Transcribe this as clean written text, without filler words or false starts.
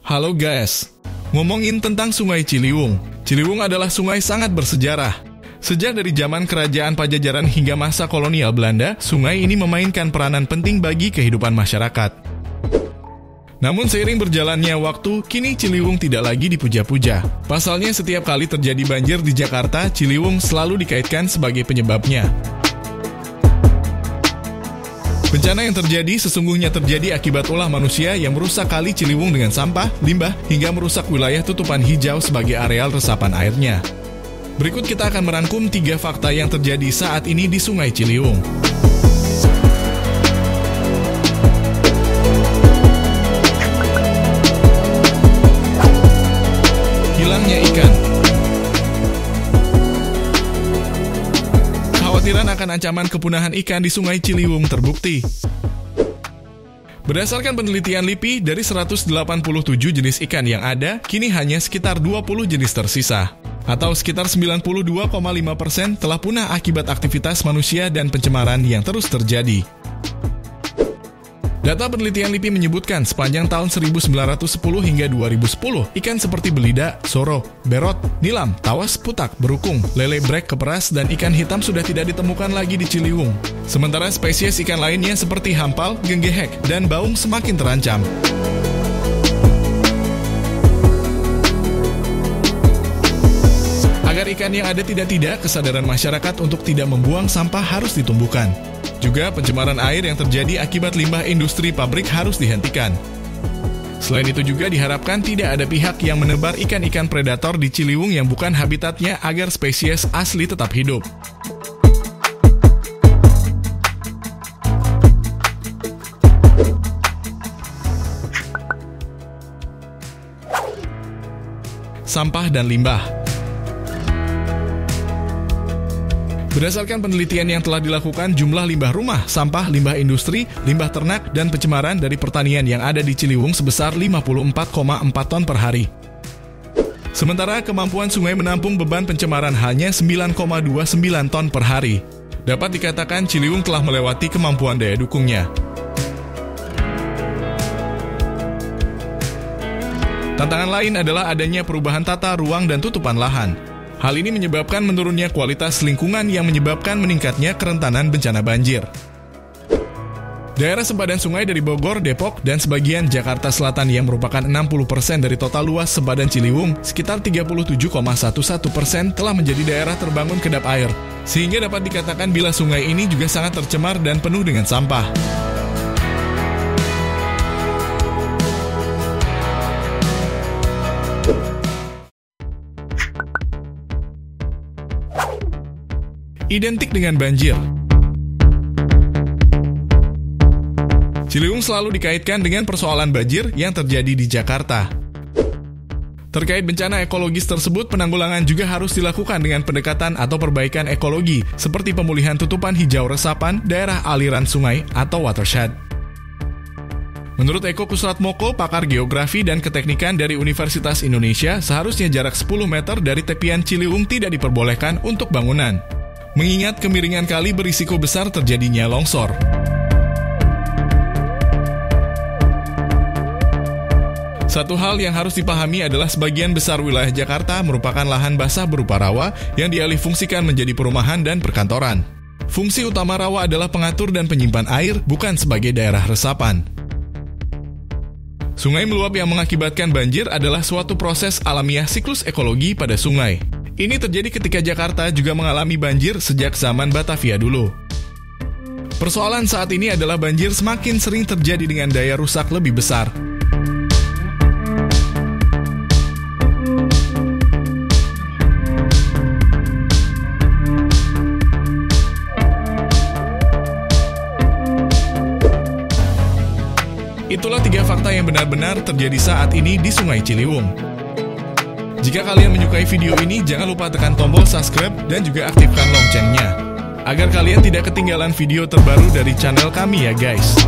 Halo guys, ngomongin tentang Sungai Ciliwung. Ciliwung adalah sungai sangat bersejarah. Sejak dari zaman kerajaan Pajajaran hingga masa kolonial Belanda, sungai ini memainkan peranan penting bagi kehidupan masyarakat. Namun seiring berjalannya waktu, kini Ciliwung tidak lagi dipuja-puja. Pasalnya setiap kali terjadi banjir di Jakarta, Ciliwung selalu dikaitkan sebagai penyebabnya. Bencana yang terjadi sesungguhnya terjadi akibat ulah manusia yang merusak kali Ciliwung dengan sampah, limbah, hingga merusak wilayah tutupan hijau sebagai areal resapan airnya. Berikut kita akan merangkum 3 fakta yang terjadi saat ini di Sungai Ciliwung. Hilangnya ikan. Kekhawatiran akan ancaman kepunahan ikan di Sungai Ciliwung terbukti. Berdasarkan penelitian LIPI, dari 187 jenis ikan yang ada, kini hanya sekitar 20 jenis tersisa. Atau sekitar 92,5% telah punah akibat aktivitas manusia dan pencemaran yang terus terjadi. Data penelitian LIPI menyebutkan sepanjang tahun 1910 hingga 2010, ikan seperti belida, soro, berot, nilam, tawas, putak, berukung, lele brek, keperas, dan ikan hitam sudah tidak ditemukan lagi di Ciliwung. Sementara spesies ikan lainnya seperti hampal, genggehek, dan baung semakin terancam. Agar ikan yang ada tidak, kesadaran masyarakat untuk tidak membuang sampah harus ditumbuhkan. Juga pencemaran air yang terjadi akibat limbah industri pabrik harus dihentikan. Selain itu juga diharapkan tidak ada pihak yang menebar ikan-ikan predator di Ciliwung yang bukan habitatnya agar spesies asli tetap hidup. Sampah dan limbah. Berdasarkan penelitian yang telah dilakukan, jumlah limbah rumah, sampah, limbah industri, limbah ternak, dan pencemaran dari pertanian yang ada di Ciliwung sebesar 54,4 ton per hari. Sementara kemampuan sungai menampung beban pencemaran hanya 9,29 ton per hari. Dapat dikatakan Ciliwung telah melewati kemampuan daya dukungnya. Tantangan lain adalah adanya perubahan tata ruang dan tutupan lahan. Hal ini menyebabkan menurunnya kualitas lingkungan yang menyebabkan meningkatnya kerentanan bencana banjir. Daerah sempadan sungai dari Bogor, Depok, dan sebagian Jakarta Selatan yang merupakan 60% dari total luas sempadan Ciliwung, sekitar 37,11% telah menjadi daerah terbangun kedap air, sehingga dapat dikatakan bila sungai ini juga sangat tercemar dan penuh dengan sampah. Identik dengan banjir. Ciliwung selalu dikaitkan dengan persoalan banjir yang terjadi di Jakarta. Terkait bencana ekologis tersebut, penanggulangan juga harus dilakukan dengan pendekatan atau perbaikan ekologi, seperti pemulihan tutupan hijau resapan, daerah aliran sungai, atau watershed. Menurut Eko Kusratmoko, pakar geografi dan keteknikan dari Universitas Indonesia, seharusnya jarak 10 meter dari tepian Ciliwung tidak diperbolehkan untuk bangunan. Mengingat kemiringan kali berisiko besar terjadinya longsor. Satu hal yang harus dipahami adalah sebagian besar wilayah Jakarta merupakan lahan basah berupa rawa yang dialihfungsikan menjadi perumahan dan perkantoran. Fungsi utama rawa adalah pengatur dan penyimpan air, bukan sebagai daerah resapan. Sungai meluap yang mengakibatkan banjir adalah suatu proses alamiah siklus ekologi pada sungai. Ini terjadi ketika Jakarta juga mengalami banjir sejak zaman Batavia dulu. Persoalan saat ini adalah banjir semakin sering terjadi dengan daya rusak lebih besar. Itulah 3 fakta yang benar-benar terjadi saat ini di Sungai Ciliwung. Jika kalian menyukai video ini, jangan lupa tekan tombol subscribe dan juga aktifkan loncengnya, agar kalian tidak ketinggalan video terbaru dari channel kami ya guys.